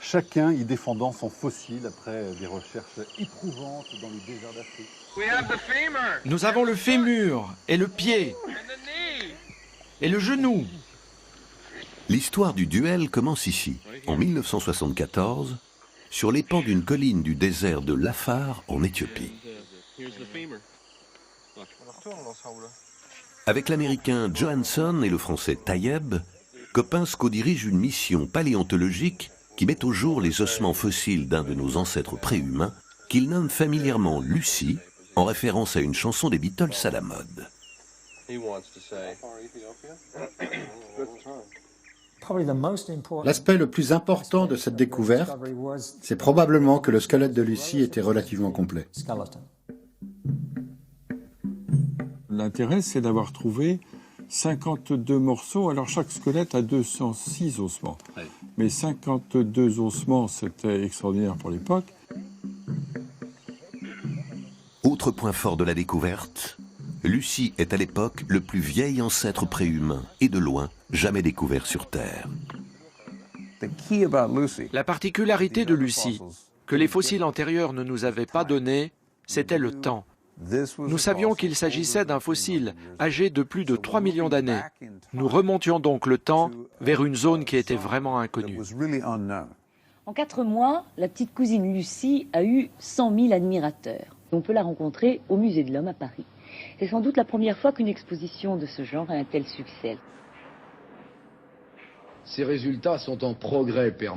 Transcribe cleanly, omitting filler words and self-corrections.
Chacun y défendant son fossile après des recherches éprouvantes dans les déserts d'Afrique. Nous avons le fémur et le pied et le genou. L'histoire du duel commence ici, en 1974, sur les pans d'une colline du désert de l'Afar en Éthiopie. Avec l'Américain Johansson et le Français Tayeb, Coppens co-dirige une mission paléontologique qui met au jour les ossements fossiles d'un de nos ancêtres préhumains, qu'il nomme familièrement Lucy, en référence à une chanson des Beatles à la mode. L'aspect le plus important de cette découverte, c'est probablement que le squelette de Lucy était relativement complet. L'intérêt, c'est d'avoir trouvé 52 morceaux. Alors, chaque squelette a 206 ossements. Mais 52 ossements, c'était extraordinaire pour l'époque. Autre point fort de la découverte, Lucy est à l'époque le plus vieil ancêtre préhumain et de loin jamais découvert sur Terre. La particularité de Lucy, que les fossiles antérieurs ne nous avaient pas donné, c'était le temps. Nous savions qu'il s'agissait d'un fossile âgé de plus de 3 millions d'années. Nous remontions donc le temps vers une zone qui était vraiment inconnue. En 4 mois, la petite cousine Lucy a eu 100 000 admirateurs. On peut la rencontrer au Musée de l'Homme à Paris. C'est sans doute la première fois qu'une exposition de ce genre a un tel succès. Ces résultats sont en progrès permanent.